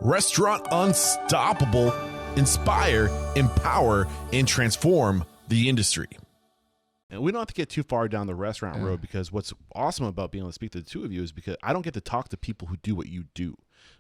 Restaurant Unstoppable. Inspire, empower, and transform the industry. And we don't have to get too far down the restaurant road, because what's awesome about being able to speak to the two of you is because I don't get to talk to people who do what you do,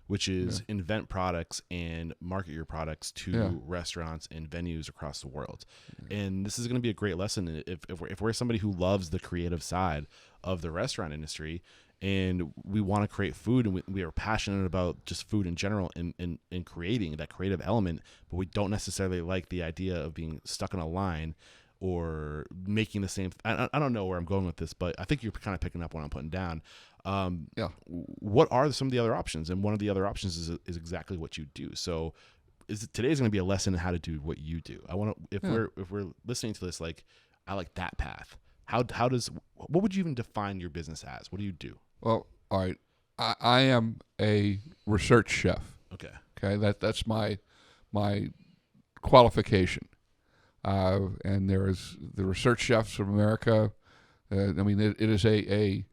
which is invent products and market your products to restaurants and venues across the world. And this is going to be a great lesson if we're somebody who loves the creative side of the restaurant industry, and we want to create food, and we are passionate about just food in general and creating that creative element, but we don't necessarily like the idea of being stuck in a line or making the same. I don't know where I'm going with this, but I think you're kind of picking up what I'm putting down. What are some of the other options? And one of the other options is exactly what you do. So today's going to be a lesson in how to do what you do. I want to, if we're listening to this, like, I like that path. What would you even define your business as? What do you do? Well, all right. I am a research chef. Okay. That's my qualification. And there is the Research Chefs of America. It is a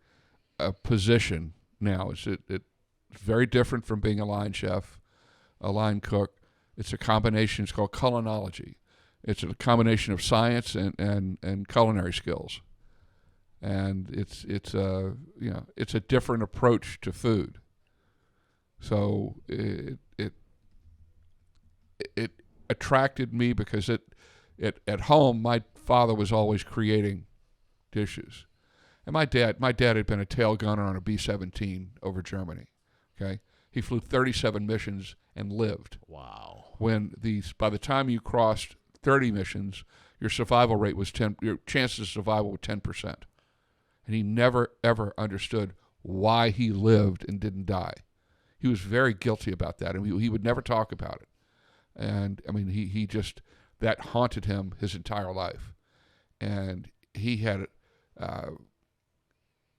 position now. It's very different from being a line chef, a line cook. It's a combination. It's called culinology. It's a combination of science and culinary skills. And it's a different approach to food. So it attracted me because at home, my father was always creating dishes. And my dad had been a tail gunner on a B-17 over Germany. Okay, he flew 37 missions and lived. Wow. By the time you crossed 30 missions, your survival rate was 10. Your chances of survival were 10%. And he never ever understood why he lived and didn't die. He was very guilty about that, and he would never talk about it. And he just, that haunted him his entire life. And he had,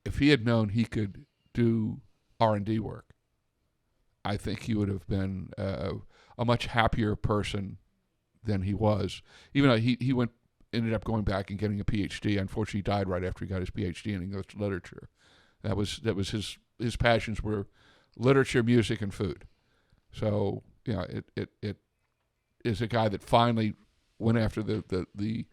if he had known he could do R&D work, I think he would have been a much happier person than he was. Even though he ended up going back and getting a PhD. Unfortunately, he died right after he got his PhD in English literature. That was his passions were literature, music, and food. So it is a guy that finally went after the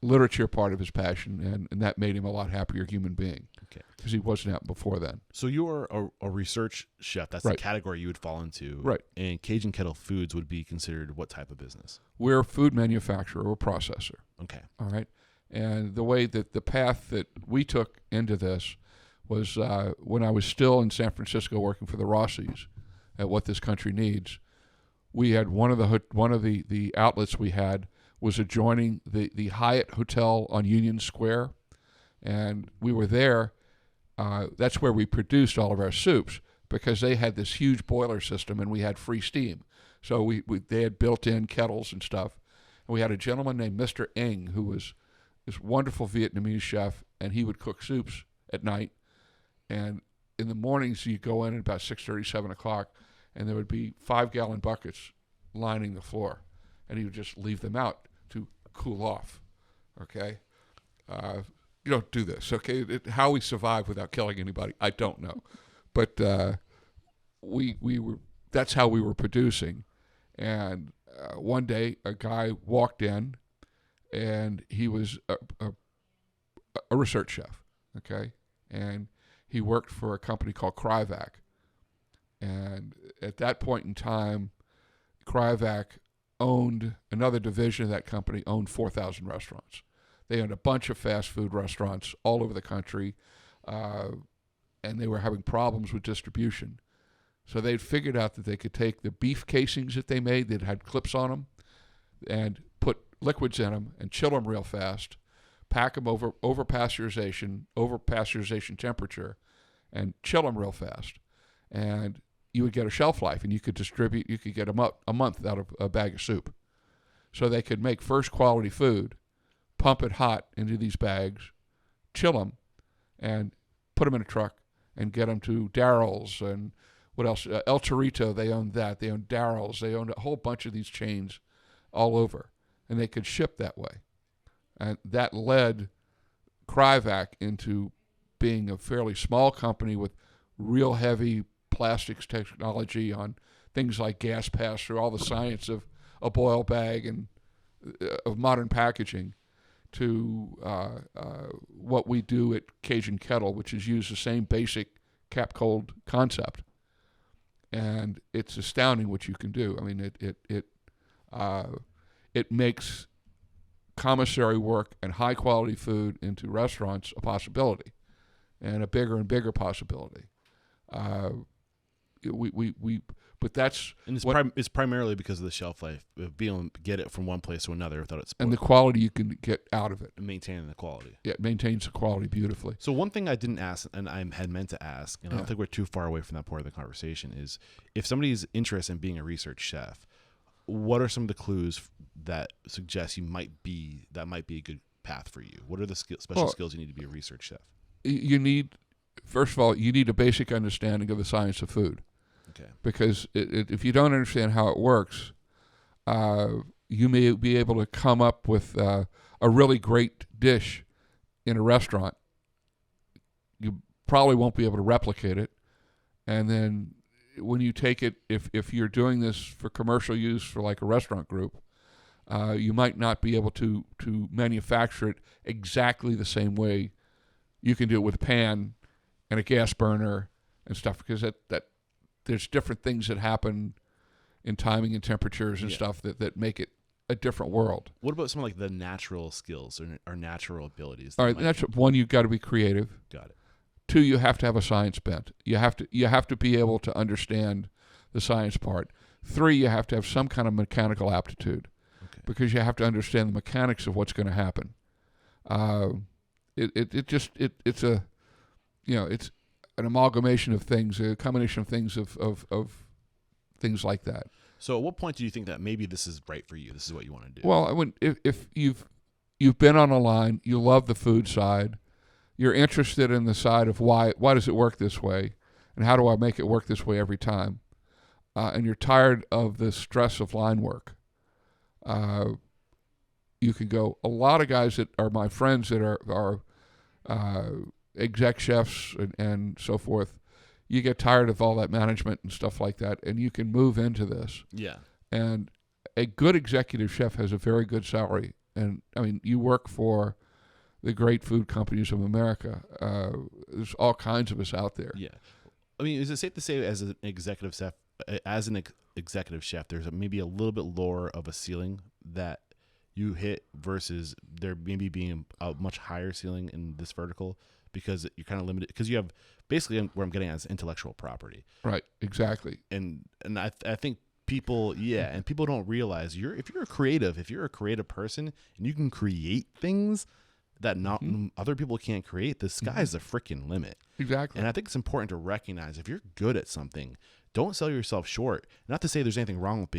literature part of his passion, and that made him a lot happier human being. Okay. Because he wasn't out before then. So you're a research chef. That's the category you would fall into. Right. And Cajun Kettle Foods would be considered what type of business? We're a food manufacturer or processor. Okay. All right. And the way that the path that we took into this was when I was still in San Francisco working for the Rossies at What This Country Needs. We had one of the outlets we had was adjoining the Hyatt Hotel on Union Square, and we were there. That's where we produced all of our soups because they had this huge boiler system and we had free steam. So they had built-in kettles and stuff. And we had a gentleman named Mr. Ng who was this wonderful Vietnamese chef, and he would cook soups at night. And in the mornings, you'd go in at about 6:30, 7 o'clock, and there would be 5-gallon buckets lining the floor. And he would just leave them out to cool off, okay? You don't do this, okay? How we survive without killing anybody, I don't know. But we were, that's how we were producing. And one day, a guy walked in, and he was a research chef, okay? And he worked for a company called Cryovac. And at that point in time, Cryovac owned another division of that company, owned 4,000 restaurants. They owned a bunch of fast food restaurants all over the country, and they were having problems with distribution. So they'd figured out that they could take the beef casings that they made that had clips on them and put liquids in them and chill them real fast, pack them over pasteurization temperature, and chill them real fast. And you would get a shelf life, and you could get a month out of a bag of soup. So they could make first quality food, pump it hot into these bags, chill them, and put them in a truck and get them to Daryl's and what else? El Torito, they owned that. They owned Daryl's. They owned a whole bunch of these chains all over, and they could ship that way. And that led Cryovac into being a fairly small company with real heavy plastics technology on things like gas pass-through, all the science of a boil bag and of modern packaging, to what we do at Cajun Kettle, which is use the same basic cap cold concept, and it's astounding what you can do. I mean, it makes commissary work and high quality food into restaurants a possibility, and a bigger and bigger possibility. But that's, and it's primarily because of the shelf life of being able to get it from one place to another without it spoiling. And the quality you can get out of it. And maintaining the quality. Yeah, it maintains the quality beautifully. So one thing I didn't ask, and I had meant to ask, and I don't think we're too far away from that part of the conversation, is if somebody's interested in being a research chef, what are some of the clues that suggest that might be a good path for you? What are the special skills you need to be a research chef? You need, first of all, you need a basic understanding of the science of food. Okay. Because if you don't understand how it works, you may be able to come up with a really great dish in a restaurant. You probably won't be able to replicate it. And then when you take it, if you're doing this for commercial use for like a restaurant group, you might not be able to manufacture it exactly the same way you can do it with a pan and a gas burner and stuff, because that there's different things that happen in timing and temperatures and stuff that make it a different world. What about some like the natural skills or natural abilities? All right, that's one. You've got to be creative. Got it. Two, you have to have a science bent. You have to be able to understand the science part. Three, you have to have some kind of mechanical aptitude, because you have to understand the mechanics of what's going to happen. It's an amalgamation of things, a combination of things of things like that. So at what point do you think that maybe this is right for you? This is what you want to do? Well, if you've been on a line, you love the food side, you're interested in the side of why does it work this way, and how do I make it work this way every time, and you're tired of the stress of line work, you can go. A lot of guys that are my friends that are exec chefs and so forth, you get tired of all that management and stuff like that, and you can move into this. Yeah. And a good executive chef has a very good salary. And, I mean, you work for the great food companies of America. There's all kinds of us out there. Yeah. I mean, is it safe to say as an executive chef, there's maybe a little bit lower of a ceiling that you hit versus there maybe being a much higher ceiling in this vertical? Because you're kind of limited, because you have basically where I'm getting at is intellectual property. Right, exactly. And I think people don't realize if you're a creative person and you can create things that not other people can't create, the sky's the freaking limit. Exactly. And I think it's important to recognize if you're good at something, don't sell yourself short. Not to say there's anything wrong with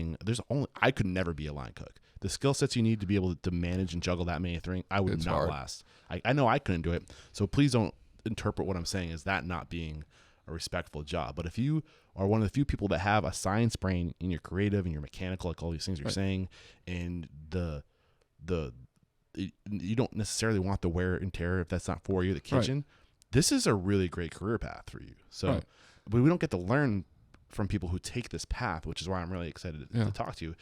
I could never be a line cook. The skill sets you need to be able to manage and juggle that many things, I would not last. I know I couldn't do it. So please don't interpret what I'm saying as that not being a respectful job. But if you are one of the few people that have a science brain and you're creative and you're mechanical, like all these things you're saying, and you don't necessarily want the wear and tear if that's not for you, the kitchen, this is a really great career path for you. So, but we don't get to learn from people who take this path, which is why I'm really excited to talk to you.